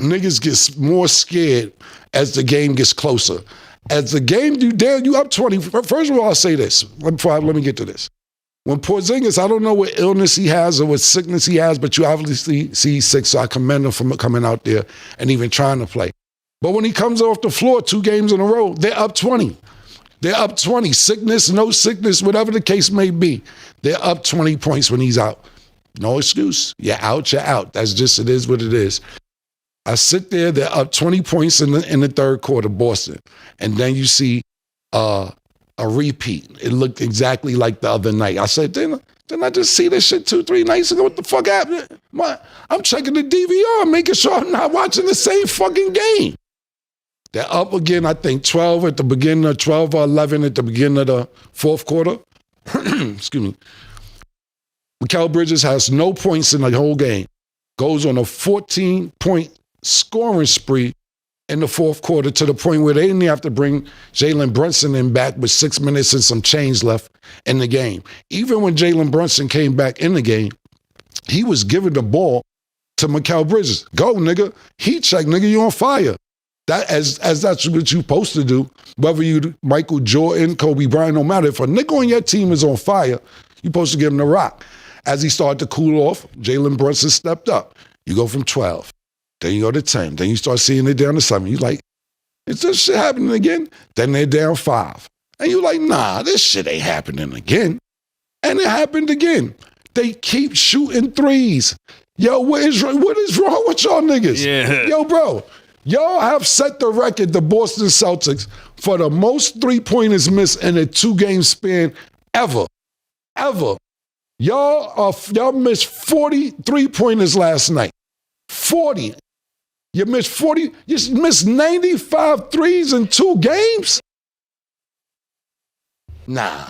niggas get more scared as the game gets closer. As the game, you up 20. First of all, I'll say this. Let me get to this. When Porzingis, I don't know what illness he has or what sickness he has, but you obviously see he's sick, so I commend him for coming out there and even trying to play. But when he comes off the floor 2 games in a row, they're up 20. They're up 20. Sickness, no sickness, whatever the case may be. They're up 20 points when he's out. No excuse. You're out, you're out. That's just, it is what it is. I sit there, they're up 20 points in the third quarter, Boston. And then you see a repeat. It looked exactly like the other night. I said, didn't I just see this shit 2-3 nights ago? What the fuck happened? I'm checking the DVR, making sure I'm not watching the same fucking game. They're up again, I think, 12 at the beginning of 12 or 11 at the beginning of the fourth quarter. Excuse me. Mikal Bridges has no points in the whole game. Goes on a 14-point scoring spree in the fourth quarter to the point where they didn't have to bring Jalen Brunson in back with 6 minutes and some change left in the game. Even when Jalen Brunson came back in the game, he was giving the ball to Mikal Bridges. Go, nigga. Heat check, nigga. You on fire. That as that's what you're supposed to do. Whether you Michael Jordan, Kobe Bryant, no matter. If a nigga on your team is on fire, you're supposed to give him the rock. As he started to cool off, Jalen Brunson stepped up. You go from 12. Then you go to 10. Then you start seeing it down to 7. You like, is this shit happening again? Then they're down 5. And you like, nah, this shit ain't happening again. And it happened again. They keep shooting threes. Yo, what is wrong with y'all niggas? Yeah. Yo, bro, y'all have set the record, the Boston Celtics, for the most three-pointers missed in a 2-game span ever. Ever. Y'all missed 40 three-pointers last night. 40. You missed 40. You missed 95 threes in 2 games? Nah.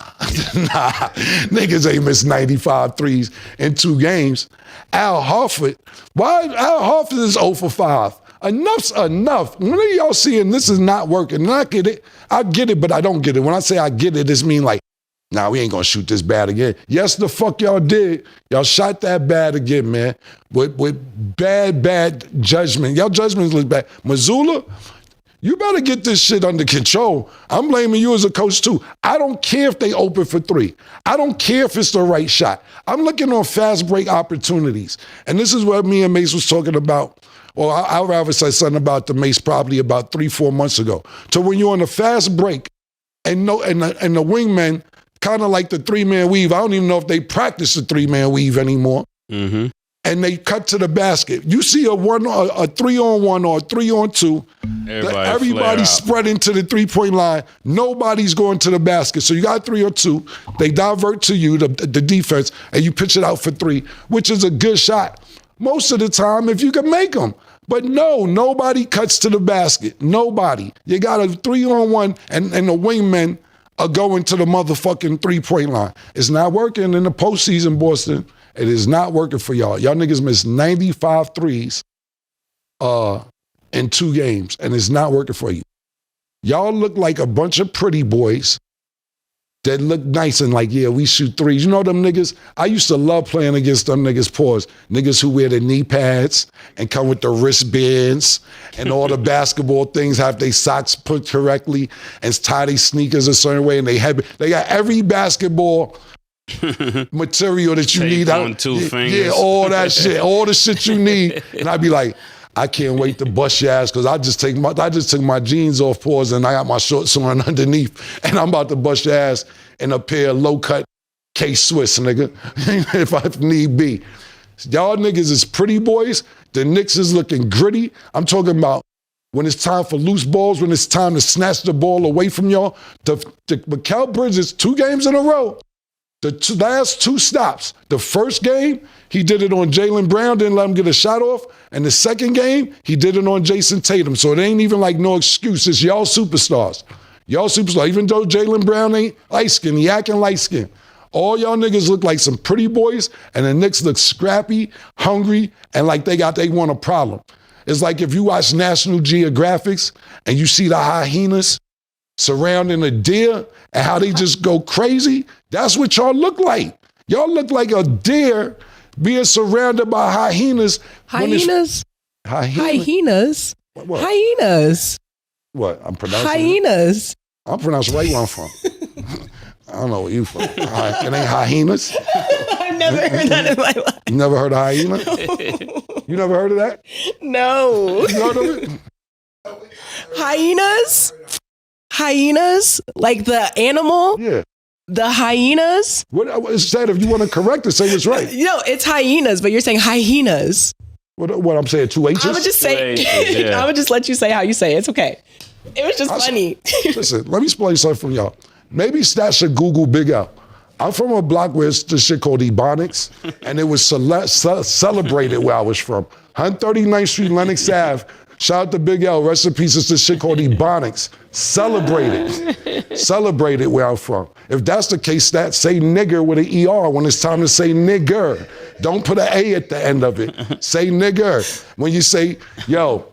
Niggas ain't missed 95 threes in 2 games. Al Horford. Why Al Horford is 0 for 5? Enough's enough. When are y'all seeing this is not working? And I get it, but I don't get it. When I say I get it, it's mean like, nah, we ain't gonna shoot this bad again. Yes, the fuck y'all did. Y'all shot that bad again, man. With bad judgment. Y'all judgments look bad. Mazzulla, you better get this shit under control. I'm blaming you as a coach too. I don't care if they open for 3. I don't care if it's the right shot. I'm looking on fast break opportunities. And this is what me and Mase was talking about. Or I'd rather say something about the Mase probably about 3-4 months ago. So when you're on a fast break and the wingmen kind of like the 3-man weave. I don't even know if they practice the 3-man weave anymore. Mm-hmm. And they cut to the basket. You see a 3-on-1 or a 3-on-2. Everybody's spreading to the 3-point line. Nobody's going to the basket. So you got 3 or 2. They divert to you, the defense, and you pitch it out for 3, which is a good shot most of the time if you can make them. But no, nobody cuts to the basket. Nobody. You got a 3-on-1 and the wingmen are going to the motherfucking 3-point line. It's not working in the postseason, Boston. It is not working for y'all. Y'all niggas missed 95 threes in 2 games, and it's not working for you. Y'all look like a bunch of pretty boys that look nice and like, yeah, we shoot threes. You know them niggas? I used to love playing against them niggas, pause. Niggas who wear the knee pads and come with the wristbands and all the basketball things, have their socks put correctly and tie their sneakers a certain way, and they got every basketball material that you need. On 2 fingers. Yeah, all that shit, all the shit you need. And I'd be like, I can't wait to bust your ass because I just took my jeans off, pause, and I got my shorts on underneath, and I'm about to bust your ass in a pair of low-cut K-Swiss, nigga, if I need be. Y'all niggas is pretty boys. The Knicks is looking gritty. I'm talking about when it's time for loose balls, when it's time to snatch the ball away from y'all. The Mikal Bridges, 2 games in a row, the last 2 stops. The first game, he did it on Jaylen Brown, didn't let him get a shot off. And the second game, he did it on Jason Tatum. So it ain't even like no excuse. It's y'all superstars. Y'all superstars. Even though Jaylen Brown ain't light-skinned, he acting light-skinned. All y'all niggas look like some pretty boys, and the Knicks look scrappy, hungry, and like they want a problem. It's like if you watch National Geographics and you see the hyenas surrounding a deer and how they just go crazy, that's what y'all look like. Y'all look like a deer being surrounded by hyenas. Hyenas? Hyenas. What? Hyenas. What? I'm pronouncing hyenas. I'm pronouncing right where I'm from. I don't know where you from. It ain't hyenas. I've never heard that in my life. You never heard of hyena? You never heard of that? No. You heard of it? Hyenas? Hyenas? Like the animal? Yeah. The hyenas? What it said, if you want to correct it, say it's right. No, it's hyenas, but you're saying hyenas. What I'm saying, 2 H's? I would just say, yeah. I would just let you say how you say it. It's okay. It was just funny. Listen, let me explain something from y'all. Maybe Stat should Google Big L. I'm from a block where it's this shit called Ebonics, and it was celebrated where I was from. 139th Street, Lenox Ave. Shout out to Big L. Rest in peace. It's this shit called Ebonics. Celebrated where I'm from. If that's the case, Stat, say nigger with an ER when it's time to say nigger. Don't put an A at the end of it. Say nigger. When you say, yo,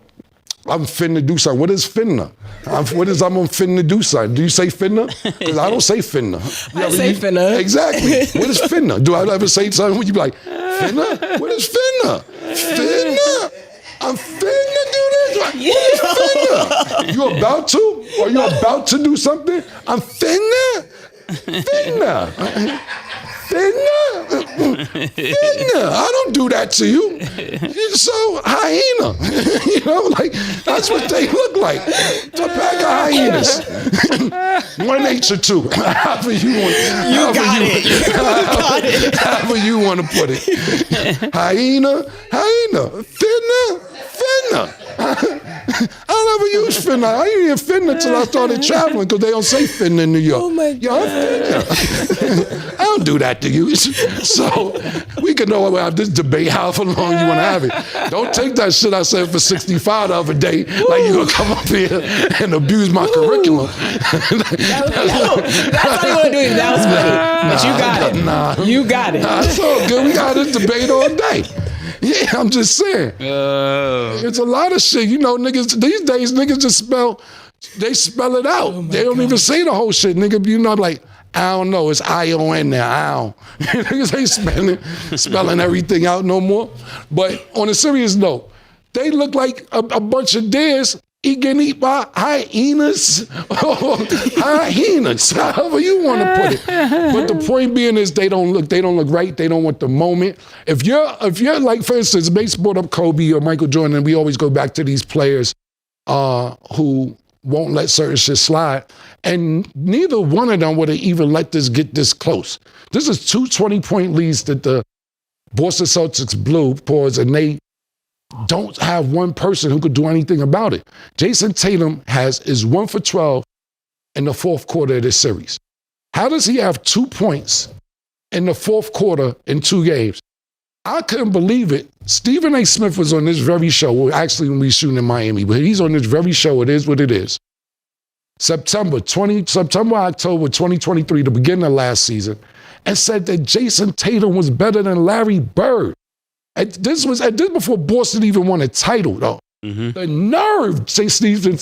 I'm finna do something. What is finna? I'm finna do something. Do you say finna? Because I don't say finna. I say finna. Exactly. What is finna? Do I ever say something when you be like, finna? What is finna? Finna? I'm finna do this. What is finna? You about to? Or you about to do something? I'm finna? Finna. I don't do that to you. You're so hyena. You know, like, that's what they look like. It's a pack of hyenas. 1 H or 2. However you want to put it. Hyena. Finna. I don't ever use finna. I didn't even finna until I started traveling because they don't say finna in New York. Oh my Yo, God. I'm finna. I don't do that to you. So we can have this debate however long you want to have it. Don't take that shit I said for 65 the other day like you're going to come up here and abuse my curriculum. That's all you want to do. That was funny. But you got it. You got it. It's all good. We got this debate all day. Yeah, I'm just saying. It's a lot of shit. You know, niggas, these days, niggas just spell it out. They don't even say the whole shit. Nigga, you know, like, I don't know, it's I-O-N now, ow. Niggas ain't spelling everything out no more. But on a serious note, they look like a bunch of deers getting eaten by hyenas. Hyenas, however you want to put it. But the point being is they don't look right. They don't want the moment. If you're like, for instance, Mace brought up Kobe or Michael Jordan, and we always go back to these players who won't let certain shit slide. And neither one of them would have even let this get this close. This is 2 20-point leads that the Boston Celtics blew, and they don't have one person who could do anything about it. Jason Tatum is 1 for 12 in the fourth quarter of this series. How does he have 2 points in the fourth quarter in 2 games? I couldn't believe it. Stephen A. Smith was on this very show, actually when we were shooting in Miami, but he's on this very show, It Is What It Is. October 2023, the beginning of last season, and said that Jason Tatum was better than Larry Bird. This before Boston even won a title, though. Mm-hmm. The nerve, say Stephen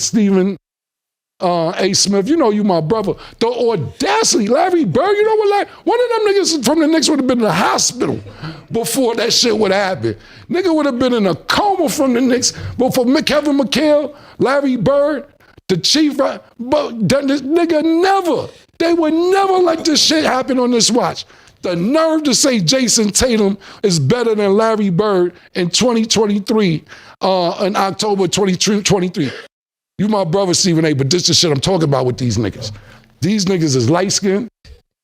A. Smith, you know you my brother. The audacity, Larry Bird, you know what? One of them niggas from the Knicks would have been in the hospital before that shit would happen. Nigga would have been in a coma from the Knicks before Kevin McHale, Larry Bird, the chief. But this nigga they would never let this shit happen on this watch. The nerve to say Jason Tatum is better than Larry Bird in 2023, in October 2023. You my brother, Stephen A., but this is the shit I'm talking about with these niggas. These niggas is light-skinned.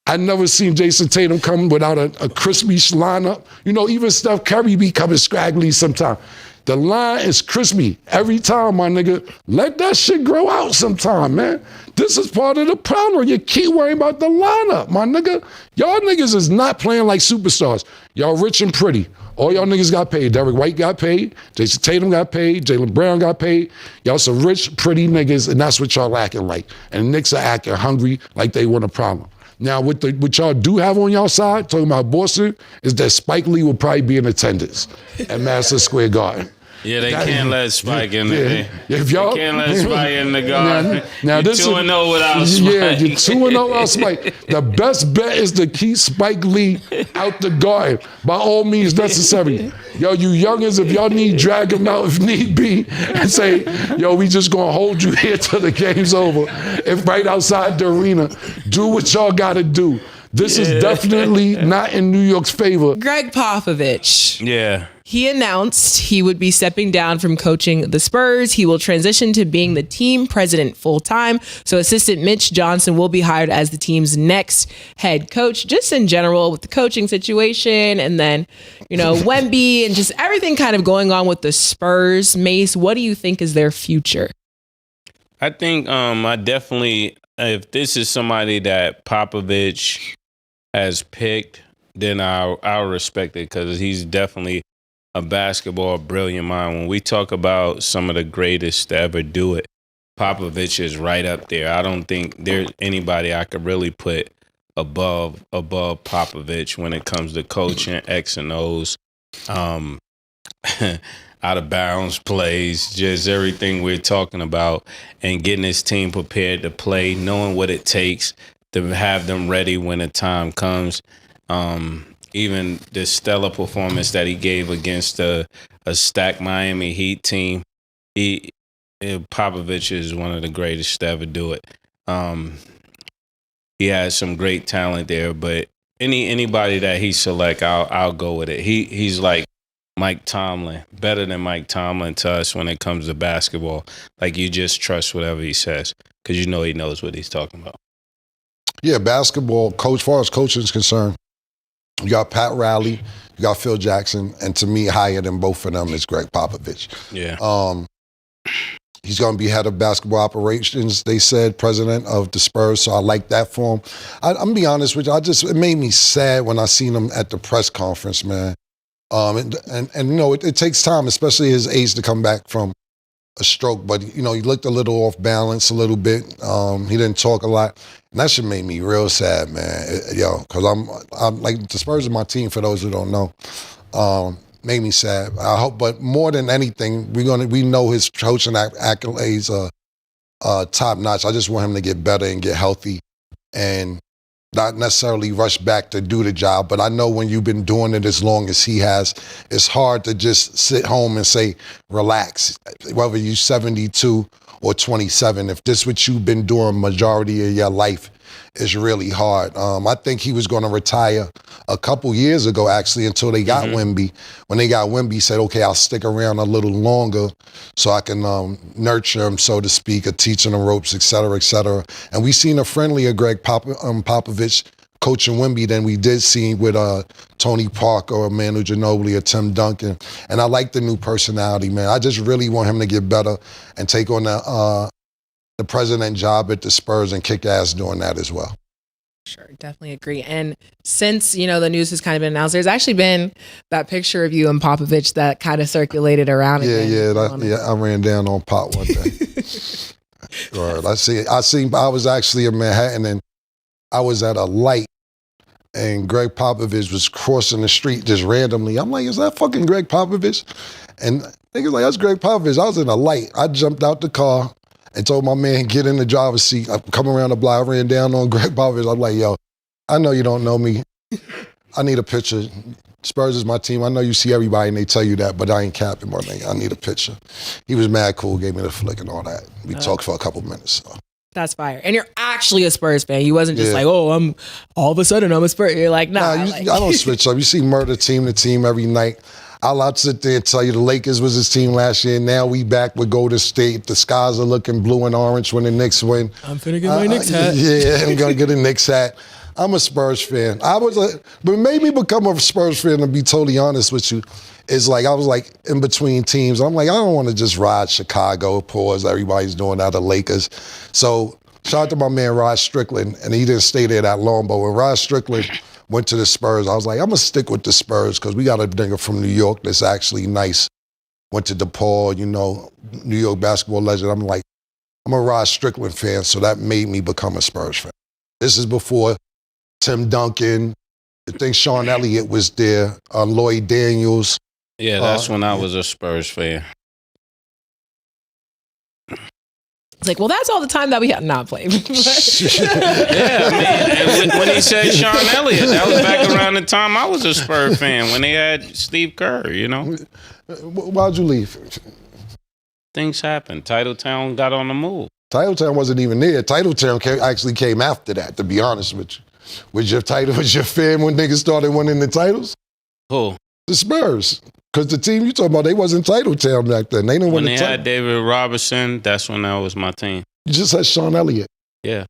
I never seen Jason Tatum come without a crispy lineup. You know, even Steph Curry be coming scraggly sometimes. The line is crispy every time, my nigga. Let that shit grow out sometime, man. This is part of the problem. You keep worrying about the lineup, my nigga. Y'all niggas is not playing like superstars. Y'all rich and pretty. All y'all niggas got paid. Derek White got paid. Jason Tatum got paid. Jaylen Brown got paid. Y'all some rich, pretty niggas, and that's what y'all acting like. And the Knicks are acting hungry like they want a problem. Now, what y'all do have on y'all side, talking about Boston, is that Spike Lee will probably be in attendance at Madison Square Garden. Yeah, they can't let Spike in there. If y'all can't let Spike in the Garden. Now you're 2-0 without Spike. Yeah, you're 2-0 without Spike. The best bet is to keep Spike Lee out the Garden by all means necessary. yo, you youngins, if y'all need, drag him out if need be, and say, yo, we just gonna hold you here till the game's over. If right outside the arena, do what y'all gotta do. This is definitely not in New York's favor. Greg Popovich. Yeah. He announced he would be stepping down from coaching the Spurs. He will transition to being the team president full-time. So assistant Mitch Johnson will be hired as the team's next head coach. Just in general with the coaching situation and then, Wemby and just everything kind of going on with the Spurs. Mase, what do you think is their future? I think I definitely, if this is somebody that Popovich has picked, then I'll respect it because he's definitely a basketball brilliant mind. When we talk about some of the greatest to ever do it, Popovich is right up there. I don't think there's anybody I could really put above Popovich when it comes to coaching, X and O's, out of bounds plays, just everything we're talking about, and getting his team prepared to play, knowing what it takes to have them ready when the time comes. Even the stellar performance that he gave against a stacked Miami Heat team, Popovich is one of the greatest to ever do it. He has some great talent there, but anybody that he select, I'll go with it. He's like Mike Tomlin, better than Mike Tomlin to us when it comes to basketball. Like, you just trust whatever he says because he knows what he's talking about. Yeah, basketball coach, as far as coaching is concerned, you got Pat Riley, you got Phil Jackson, and to me, higher than both of them is Greg Popovich. Yeah. He's going to be head of basketball operations, they said, president of the Spurs, so I like that for him. I'm going to be honest with you, it made me sad when I seen him at the press conference, man. It takes time, especially his age, to come back from a stroke, but he looked a little off balance a little bit. He didn't talk a lot, and that shit made me real sad, man. Because I'm like, the Spurs are my team. For those who don't know, made me sad. I hope, but more than anything, we know his coaching accolades are top notch. I just want him to get better and get healthy, and not necessarily rush back to do the job, but I know when you've been doing it as long as he has, it's hard to just sit home and say, relax, whether you're 72 or 27. If this is what you've been doing majority of your life, it's really hard. I think he was going to retire a couple years ago, actually, until they got Wemby. When they got Wemby, he said, okay, I'll stick around a little longer so I can nurture him, so to speak, or teach him the ropes, et cetera, et cetera. And we seen a friendlier Greg Popovich coaching Wemby than we did see with Tony Parker or Manu Ginobili or Tim Duncan. And I like the new personality, man. I just really want him to get better and take on the president job at the Spurs and kick ass doing that as well. Sure, definitely agree. And since, the news has kind of been announced, there's actually been that picture of you and Popovich that kind of circulated around. I ran down on Pop one day. Right, I was actually in Manhattan and I was at a light and Greg Popovich was crossing the street just randomly. I'm like, is that fucking Greg Popovich? And niggas like, that's Greg Popovich. I was in a light. I jumped out the car and told my man, get in the driver's seat. I come around the block, I ran down on Greg Popovich. I'm like, yo, I know you don't know me. I need a picture. Spurs is my team. I know you see everybody and they tell you that, but I ain't capping, my nigga. I need a picture. He was mad cool, gave me the flick and all that. We talked for a couple minutes. So. That's fire. And you're actually a Spurs fan. You wasn't just like, I'm all of a sudden I'm a Spurs. You're like, nah. I don't switch up. You see murder team to team every night. I'll sit there and tell you the Lakers was his team last year. Now we back with Golden State. The skies are looking blue and orange when the Knicks win. I'm finna get my Knicks hat. Yeah, I'm gonna get a Knicks hat. I'm a Spurs fan. But made me become a Spurs fan, to be totally honest with you, is like I was like in between teams. I'm like, I don't want to just ride Chicago, pause, everybody's doing that, the Lakers. So shout out to my man Rod Strickland, and he didn't stay there that long, but when Rod Strickland went to the Spurs, I was like, I'm going to stick with the Spurs because we got a nigga from New York that's actually nice. Went to DePaul, New York basketball legend. I'm like, I'm a Rod Strickland fan, so that made me become a Spurs fan. This is before Tim Duncan. I think Sean Elliott was there, Lloyd Daniels. Yeah, that's when I was a Spurs fan. It's like, well, that's all the time that we have. Not playing. Yeah, man. When he said Sean Elliott, that was back around the time I was a Spurs fan when they had Steve Kerr, you know. Why'd you leave? Things happen. Titletown got on the move. Titletown wasn't even there. Titletown actually came after that, to be honest with you. Was your fan when niggas started winning the titles? Who? The Spurs. Because the team you talking about, they wasn't Titletown back then. They didn't win the title. When they had David Robinson, that's when that was my team. You just had Sean Elliott. Yeah.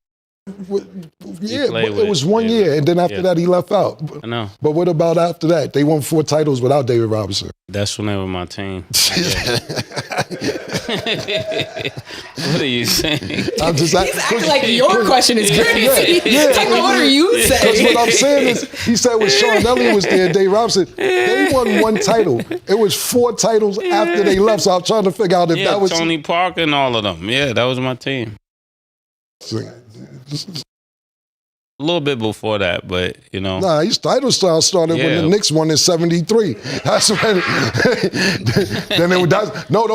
Yeah, but it was 1 year, and then after that, he left out. I know. But what about after that? They won 4 titles without David Robinson. That's when they were my team. What are you saying? I'm just He's acting like your question is crazy. It's like, what are you saying? Because what I'm saying is, he said when Sean Elliott was there, Dave Robinson, they won 1 title. It was 4 titles after they left. So I'm trying to figure out if that was Tony Parker and all of them. Yeah, that was my team. A little bit before that, but you know. Nah, his title style started when the Knicks won in '73. That's when.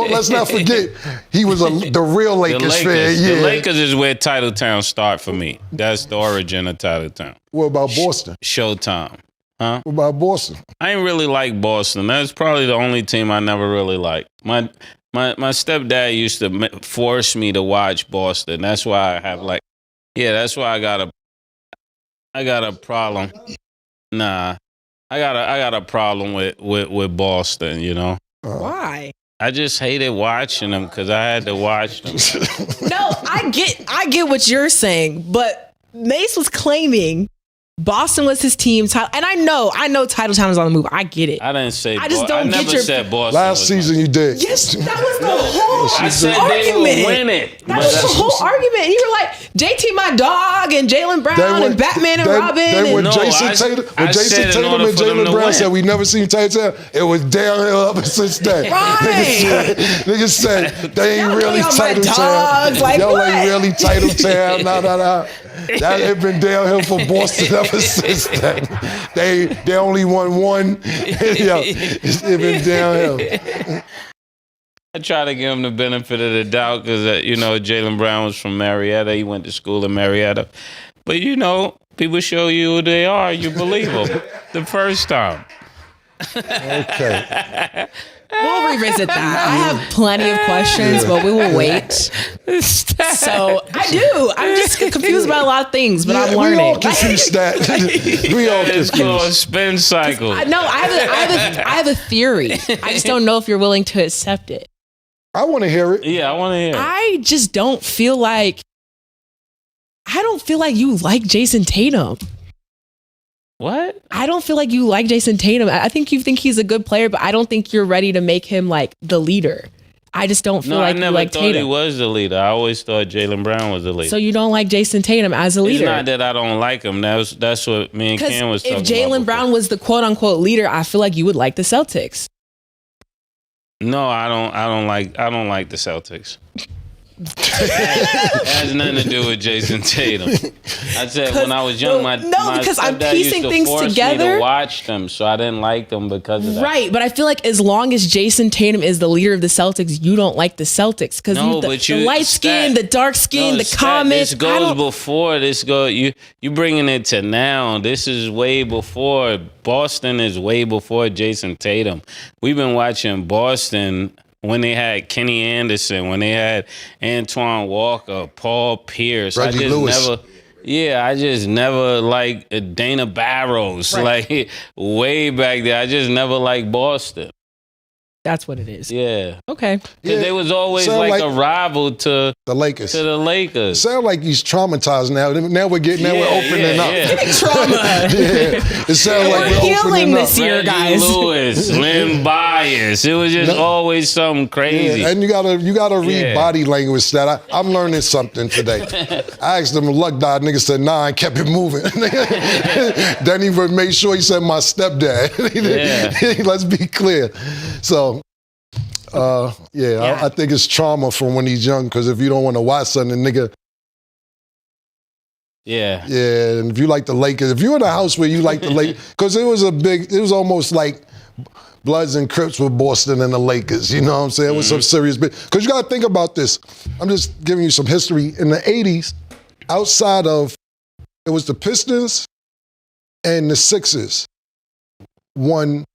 Let's not forget, he was the real Lakers fan. Yeah. The Lakers is where Titletown start for me. That's the origin of Titletown. What about Boston? Showtime. Huh? What about Boston? I ain't really like Boston. That's probably the only team I never really liked. My stepdad used to force me to watch Boston. That's why I have that's why I got a problem. Nah, I got a problem with Boston. You know why? I just hated watching them because I had to watch them. No, I get what you're saying, but Mase was claiming Boston was his team, and I know Titletown is on the move. I get it. I didn't say. I just don't I never get your. said Boston. Last season you did. Yes, that was the whole I said argument. they will win it. That was the whole argument. And you were like, JT my dog and Jalen Brown and Batman and Robin. When No, Jason Tatum and Jalen Brown said we never seen Titletown, it was downhill ever since then. Right. Niggas said they ain't really Titletown. Like, y'all ain't really Titletown. Nah. That had been downhill for Boston ever since then. They only won 1. It's been downhill. I try to give him the benefit of the doubt because, Jalen Brown was from Marietta. He went to school in Marietta. But, people show you who they are. You believe them the first time. Okay. We'll revisit that. I have plenty of questions, but we will wait. So I'm just confused about a lot of things, but I'm learning. We all confused that. We all It's called confused. spin cycle. No, I have a theory. I just don't know if you're willing to accept it. I want to hear it. Yeah, I want to hear it. I just don't feel like you like Jason Tatum. What? I don't feel like you like Jason Tatum. I think you think he's a good player, but I don't think you're ready to make him like the leader. I just don't feel like you like Tatum. I never thought he was the leader. I always thought Jaylen Brown was the leader. So you don't like Jason Tatum as a leader? It's not that I don't like him. That's what me and Cam was talking about. If Jaylen Brown was the quote unquote leader, I feel like you would like the Celtics. No, I don't like the Celtics. It has nothing to do with Jason Tatum. I said when I was young, my because I'm stepdad piecing used to things force together. me to watch them, so I didn't like them because of that. Right, but I feel like as long as Jason Tatum is the leader of the Celtics, you don't like the Celtics because the light skin, the dark skin, the comments. This goes before this. You bringing it to now. This is way before. Boston is way before Jason Tatum. We've been watching Boston. When they had Kenny Anderson, when they had Antoine Walker, Paul Pierce, Reggie Lewis. I just never liked Dana Barros. Right. Like way back there, I just never liked Boston. That's what it is. Yeah. Okay. Because they was always like a rival to the Lakers. Sound like he's traumatized now. Now we're opening up. Trauma. It sounds like we're healing this year, Reggie guys. Lewis, Lynn Bias. It was just always something crazy. Yeah, and you gotta read body language. That I'm learning something today. I asked him, luck died. Nigga said, nah, I kept it moving. Then he made sure he said my stepdad. Let's be clear. So. I think it's trauma from when he's young, because if you don't want to watch something, nigga. Yeah. Yeah, and if you like the Lakers, if you're in a house where you like the Lakers, because it was almost like Bloods and Crips with Boston and the Lakers. You know what I'm saying? With some serious because you got to think about this. I'm just giving you some history. In the 80s, outside of, it was the Pistons and the Sixers won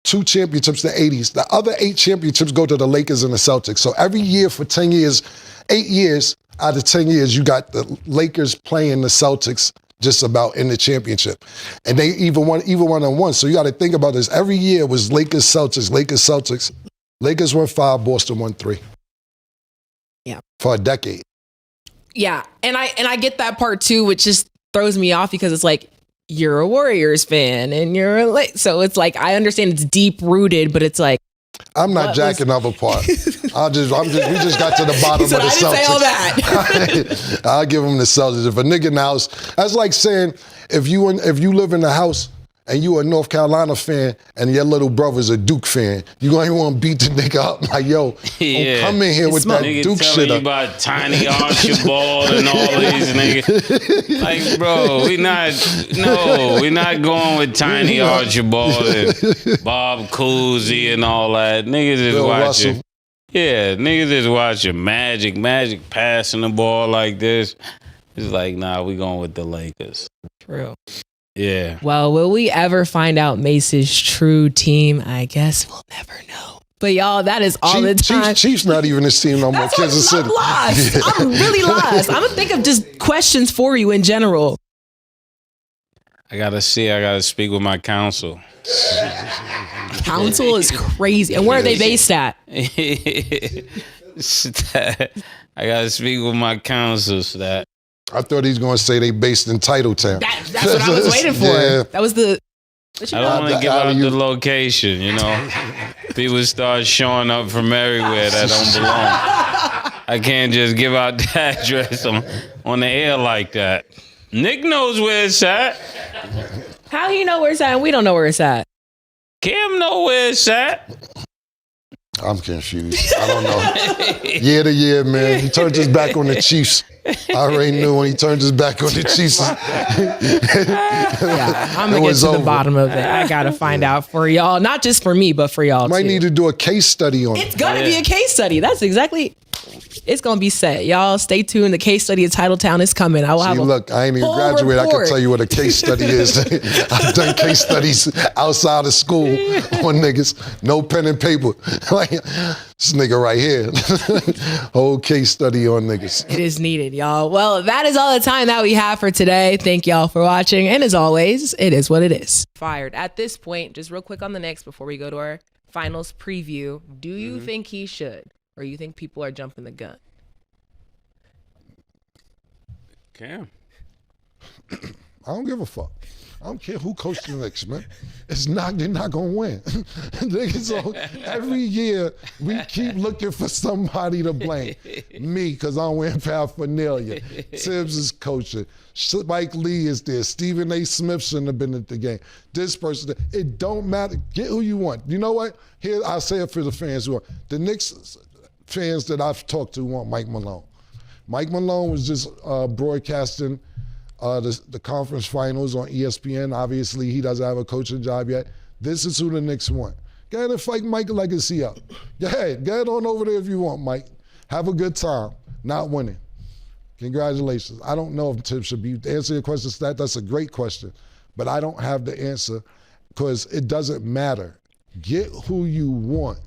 2 championships in the 80s. The other 8 championships go to the Lakers and the Celtics. So every year for 10 years, 8 years out of 10 years, you got the Lakers playing the Celtics just about in the championship. And they even won on one. So you got to think about this. Every year was Lakers, Celtics, Lakers, Celtics. Lakers won 5, Boston won 3. Yeah. For a decade. Yeah. And I get that part too, which just throws me off because it's like, you're a Warriors fan and you're so it's like, I understand it's deep rooted, but it's like, I'm not jacking up a part. We just got to the bottom of the Celtics. I didn't say all that. I'll give them the Celtics. If a nigga in the house, that's like saying if you live in the house and you a North Carolina fan and your little brother's a Duke fan, you gonna want to beat the nigga up like, yo, don't come in here with that Duke shit up. About Tiny Archibald and all these niggas. Like, bro, we not going with Tiny Archibald and Bob Cousy and all that. Niggas is Bill watching. Russell. Yeah, niggas is watching Magic passing the ball like this. It's like, nah, we going with the Lakers. True. Yeah. Well, will we ever find out Mace's true team? I guess we'll never know. But y'all, that is all the time. Chiefs not even his team no more. That's Kansas City. I'm lost. I'm really lost. I'm gonna think of just questions for you in general. I gotta speak with my counsel. Council is crazy. And where are they based at? I gotta speak with my counsel for that. I thought he was going to say they based in Titletown. That's what I was waiting for. Yeah. That was the... I don't want to give out the location, you know. People start showing up from everywhere that don't belong. I can't just give out the address on the air like that. Nick knows where it's at. How he know where it's at and we don't know where it's at? Cam know where it's at. I'm confused. I don't know. Year to year, man. He turned his back on the Chiefs. I already knew when he turned his back on the Chiefs. Yeah, I'm going to get to the bottom of it. I got to find out for y'all. Not just for me, but for y'all Might too. need to do a case study on it. It's going to be a case study. That's exactly... It's going to be set. Y'all stay tuned. The case study of Titletown is coming. I will have look, I ain't even graduated. I can tell you what a case study is. I've done case studies outside of school on niggas. No pen and paper. Like this nigga right here. Whole case study on niggas. It is needed, y'all. Well, that is all the time that we have for today. Thank y'all for watching. And as always, it is what it is. Fired. At this point, just real quick on the Knicks before we go to our finals preview. Do you think he should? Or you think people are jumping the gun? Cam. I don't give a fuck. I don't care who coached the Knicks, man. They're not gonna win. Every year we keep looking for somebody to blame. Me, because I'm wearing paraphernalia. Tibbs is coaching. Spike Lee is there. Stephen A. Smith shouldn't have been at the game. This person, it don't matter. Get who you want. You know what? Here, I'll say it for the fans who want. The Knicks fans that I've talked to want Mike Malone. Mike Malone was just broadcasting the conference finals on ESPN. Obviously, he doesn't have a coaching job yet. This is who the Knicks want. Go ahead and fight Mike Legacy up. Go ahead on over there if you want, Mike. Have a good time. Not winning. Congratulations. I don't know if Tibbs should be. To answer your question, that's a great question. But I don't have the answer because it doesn't matter. Get who you want.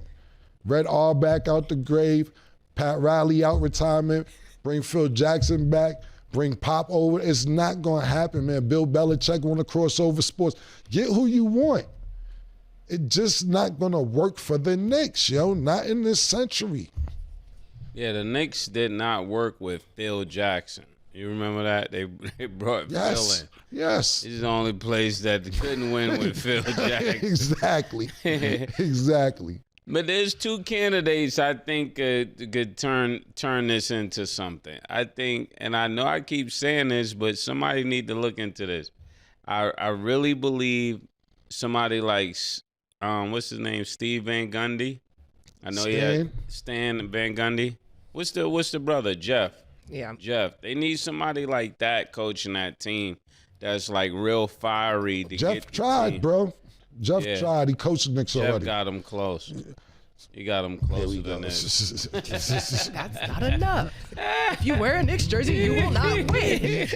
Red Auerbach out the grave, Pat Riley out retirement, bring Phil Jackson back, bring Pop over. It's not going to happen, man. Bill Belichick want to cross over sports. Get who you want. It's just not going to work for the Knicks, yo. Not in this century. Yeah, the Knicks did not work with Phil Jackson. You remember that? They brought Phil in. Yes. He's the only place that couldn't win with Phil Jackson. Exactly. Exactly. But there's 2 candidates I think could turn this into something. I think, and I know I keep saying this, but somebody need to look into this. I really believe somebody like, what's his name, Steve Van Gundy. I know Stan Van Gundy. What's the brother, Jeff? Yeah. Jeff. They need somebody like that coaching that team that's like real fiery. Jeff tried, bro. Jeff tried. He coached the Knicks already. Jeff got him close. He got him closer than this. That's not enough. If you wear a Knicks jersey, you will not win.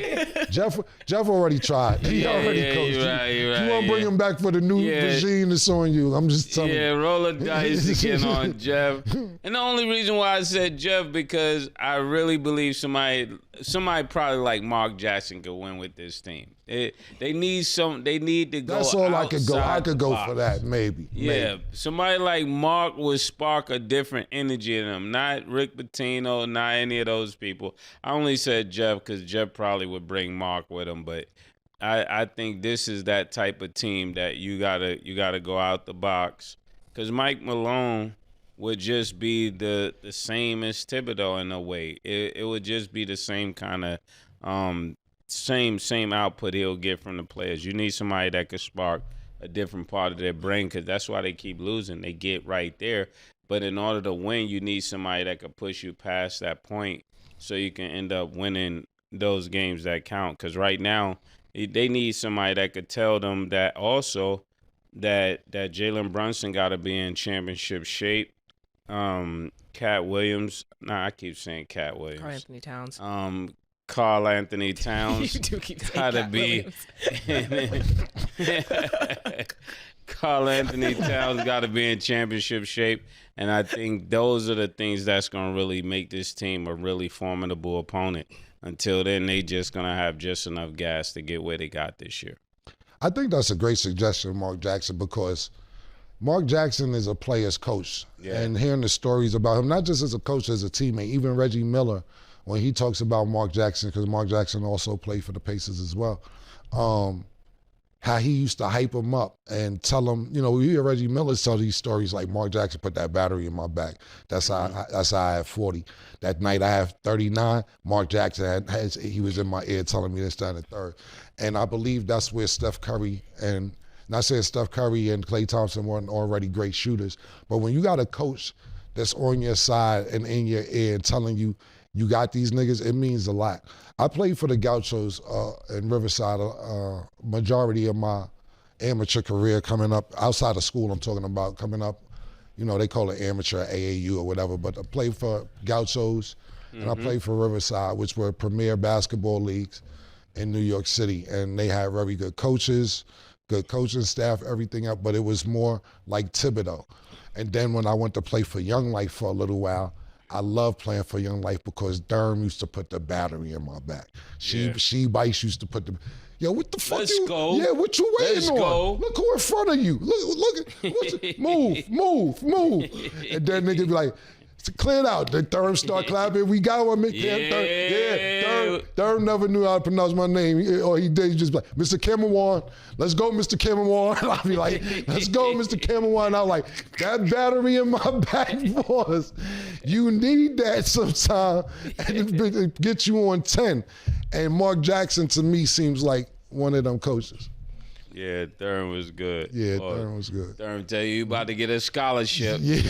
Jeff already tried. He already coached. You're right, you want to bring him back for the new regime that's on you. I'm just telling you. Yeah, roll the dice again on Jeff. And the only reason why I said Jeff, because I really believe somebody probably like Mark Jackson could win with this team. They need to go. That's all I could go. I could go box. for that, maybe. Yeah, maybe. Somebody like Mark would spark a different energy in them. Not Rick Pitino, not any of those people. I only said Jeff because Jeff probably would bring Mark with him, but I think this is that type of team that you gotta go out the box, because Mike Malone would just be the same as Thibodeau in a way. It would just be the same kind of same output he'll get from the players. You need somebody that could spark a different part of their brain, because that's why they keep losing. They get right there. But in order to win, you need somebody that could push you past that point so you can end up winning those games that count. Because right now, they need somebody that could tell them that also that Jalen Brunson got to be in championship shape. Cat Williams. I keep saying Cat Williams. Karl Anthony Towns. Karl Anthony Towns. You do keep saying gotta be. Karl Anthony Towns got to be in championship shape, and I think those are the things that's going to really make this team a really formidable opponent. Until then, they just going to have just enough gas to get where they got this year. I think that's a great suggestion, Mark Jackson, because Mark Jackson is a player's coach. Yeah. And hearing the stories about him, not just as a coach, as a teammate, even Reggie Miller, when he talks about Mark Jackson, because Mark Jackson also played for the Pacers as well, how he used to hype him up and tell him, we hear Reggie Miller tell these stories like Mark Jackson put that battery in my back. That's how I had 40. That night I have 39. Mark Jackson he was in my ear telling me this, that, and the third. And I believe that's where Steph Curry and not saying Steph Curry and Klay Thompson weren't already great shooters, but when you got a coach that's on your side and in your ear and telling you, you got these niggas, it means a lot. I played for the Gauchos in Riverside majority of my amateur career coming up, outside of school I'm talking about, coming up, they call it amateur AAU or whatever, but I played for Gauchos and I played for Riverside, which were premier basketball leagues in New York City. And they had very good coaches, good coaching staff, everything else, but it was more like Thibodeau. And then when I went to play for Young Life for a little while, I love playing for Young Life because Durham used to put the battery in my back. She Bice used to put the, what the fuck? Let's go. Yeah, what you waiting on? Go. Look who in front of you. Move. And then nigga be like, clear it out. The Durham start clapping. We got one. Durham never knew how to pronounce my name. Or he did. He just be like, Mr. Cameron, let's go, Mr. Cameron. I'll be like, let's go, Mr. Cameron. I'm like, that battery in my back, boys. You need that sometime and get you on 10. And Mark Jackson, to me, seems like one of them coaches. Yeah, Durham was good. Yeah, Durham was good. Durham tell you about to get a scholarship. Yeah.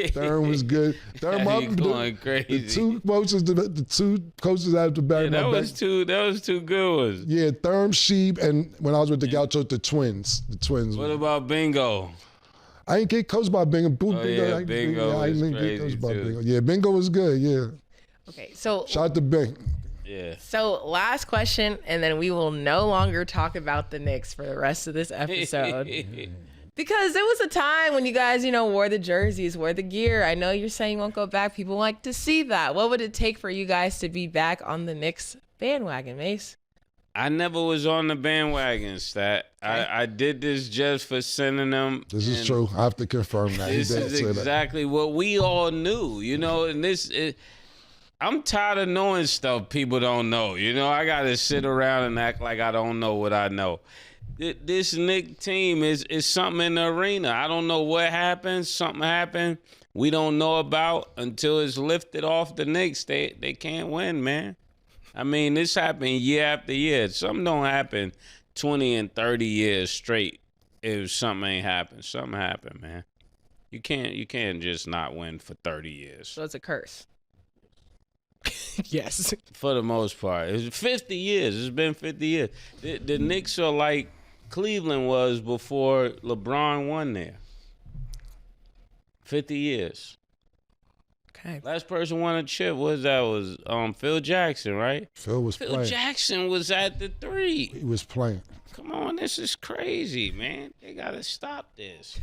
Durham was good. Durham going crazy. The two coaches out to bury my back. That was two good ones. Yeah, Durham, Sheeb, and when I was with the Gauchos, the twins. What about Bingo? I ain't get coached by Bingo. Bingo I didn't get coached by Bingo. Yeah, Bingo was good, yeah. Okay, so shout out to Bing. Yeah. So last question, and then we will no longer talk about the Knicks for the rest of this episode. Because there was a time when you guys, wore the jerseys, wore the gear. I know you're saying you won't go back. People like to see that. What would it take for you guys to be back on the Knicks bandwagon, Mase? I never was on the bandwagon, Stat. I did this just for sending them. This is true. I have to confirm that. This is exactly what we all knew, and this is... I'm tired of knowing stuff people don't know. I got to sit around and act like I don't know what I know. This Knicks team is something in the arena. I don't know what happened. Something happened we don't know about until it's lifted off the Knicks. They can't win, man. I mean, this happened year after year. Something don't happen 20 and 30 years straight if something ain't happened. Something happened, man. You can't just not win for 30 years. So it's a curse. Yes. For the most part. It's 50 years. It's been 50 years. The Knicks are like Cleveland was before LeBron won there. 50 years. Okay. Last person won a chip was Phil Jackson, right? Phil playing. Jackson was at the 3. He was playing. Come on, this is crazy, man. They gotta stop this.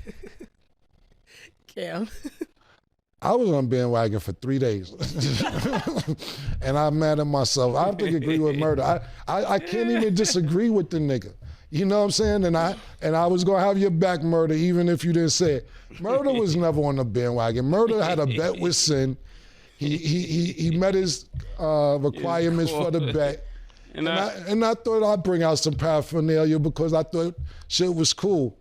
Cam. I was on bandwagon for 3 days, and I'm mad at myself. I have to agree with Murder. I can't even disagree with the nigga. You know what I'm saying? And I was gonna have your back, Murder, even if you didn't say it. Murder was never on the bandwagon. Murder had a bet with Sin. He met his requirements for the bet. And I thought I'd bring out some paraphernalia because I thought shit was cool.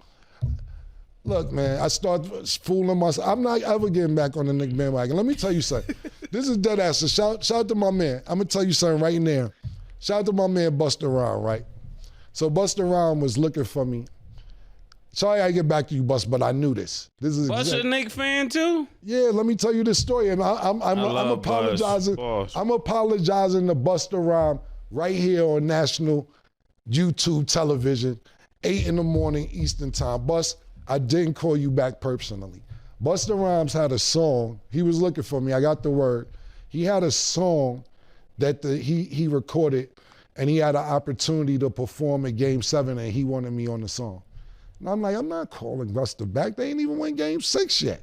Look, man, I started fooling myself. I'm not ever getting back on the Knicks bandwagon. Let me tell you something. This is dead ass. So shout out to my man. I'm going to tell you something right now. Shout out to my man Busta Rhymes, right? So Busta Rhymes was looking for me. Sorry I get back to you, Busta, but I knew this. This is Busta a Knicks fan too? Yeah, let me tell you this story. And I'm apologizing. I'm apologizing to Busta Rhymes right here on national YouTube television, 8 a.m. Eastern time. Bus, I didn't call you back personally. Busta Rhymes had a song. He was looking for me. I got the word. He had a song that he recorded, and he had an opportunity to perform at Game 7, and he wanted me on the song. And I'm like, I'm not calling Busta back. They ain't even win Game 6 yet.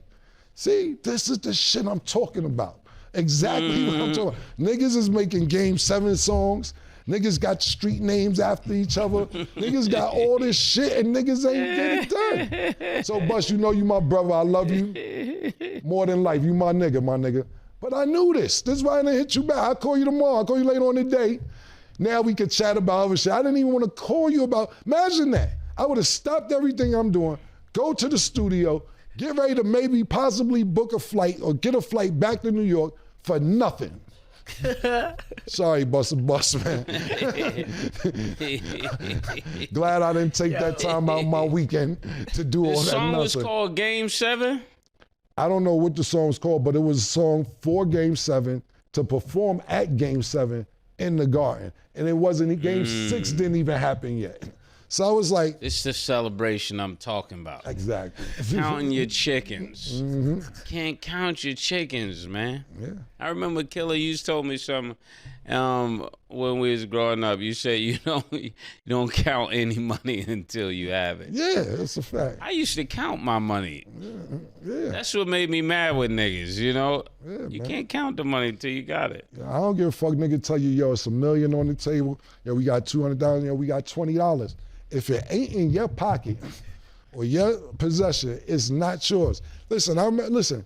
See, this is the shit I'm talking about. Exactly what I'm talking about. Niggas is making Game 7 songs. Niggas got street names after each other. Niggas got all this shit and niggas ain't getting it done. So, Bus, you know you my brother. I love you more than life. You my nigga. But I knew this. This is why I didn't hit you back. I'll call you tomorrow. I'll call you later on the day. Now we can chat about other shit. I didn't even want to call you about, imagine that. I would have stopped everything I'm doing, go to the studio, get ready to maybe possibly book a flight or get a flight back to New York for nothing. Sorry, Bus, man. Glad I didn't take that time out my weekend to do all that. The song was called Game 7? I don't know what the song was called, but it was a song for Game 7 to perform at Game 7 in the Garden. And it wasn't, Game 6 didn't even happen yet. So I was like, it's the celebration I'm talking about. Exactly. Counting your chickens. Can't count your chickens, man. Yeah. I remember Killer, you told me something when we was growing up. You said you don't count any money until you have it. Yeah, that's a fact. I used to count my money. Yeah. That's what made me mad with niggas, you know? Yeah, you man. can't count the money until you got it. I don't give a fuck, nigga tell you, yo, it's $1 million on the table. Yo, we got $200,000, yo, we got $20. If it ain't in your pocket or your possession, it's not yours. Listen,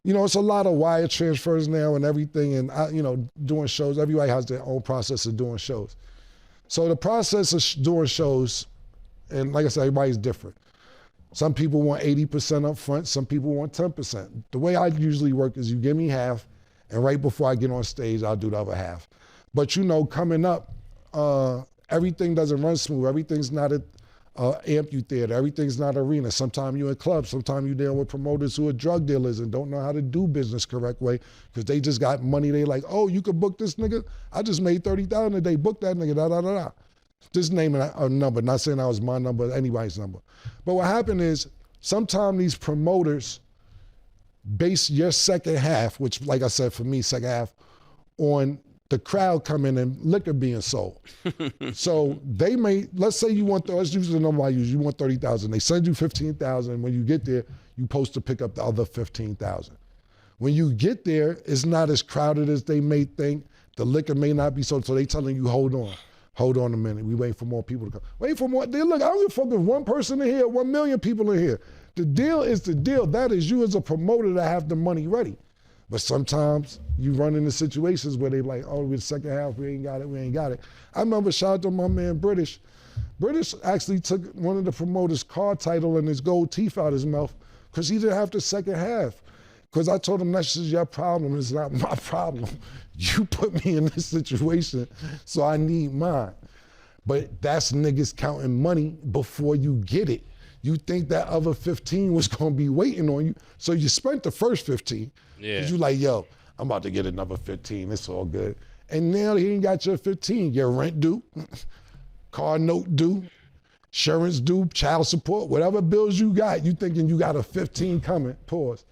you know, it's a lot of wire transfers now and everything, and doing shows. Everybody has their own process of doing shows. So the process of doing shows, and like I said, everybody's different. Some people want 80% up front, some people want 10%. The way I usually work is you give me half, and right before I get on stage, I'll do the other half. But coming up, everything doesn't run smooth. Everything's not an amphitheater. Everything's not arena. Sometimes you're in clubs. Sometimes you're dealing with promoters who are drug dealers and don't know how to do business correct way because they just got money. They like, oh, you could book this nigga? I just made $30,000 a day. Book that nigga, da-da-da-da. Just naming a number, not saying that was my number or anybody's number. But what happened is sometimes these promoters base your second half, which like I said, for me, second half, on the crowd coming and liquor being sold. So they may, let's say let's use the number I use, you want 30,000. They send you 15,000. When you get there, you're supposed to pick up the other 15,000. When you get there, it's not as crowded as they may think. The liquor may not be sold. So they telling you, hold on a minute. We wait for more people to come. Wait for more. Look, I don't give a fuck if one person in here, 1 million people in here. The deal is the deal. That is you as a promoter to have the money ready. But sometimes you run into situations where they like, oh, with the second half, we ain't got it. I remember, shout out to my man British. British actually took one of the promoters' car title and his gold teeth out his mouth because he didn't have the second half. Because I told him, that's just your problem, it's not my problem. You put me in this situation, so I need mine. But that's niggas counting money before you get it. You think that other 15 was gonna be waiting on you. So you spent the first 15. Yeah. Cause you like, yo, I'm about to get another 15, it's all good. And now he ain't got your 15, your rent due, car note due, insurance due, child support, whatever bills you got, you thinking you got a 15 coming, pause.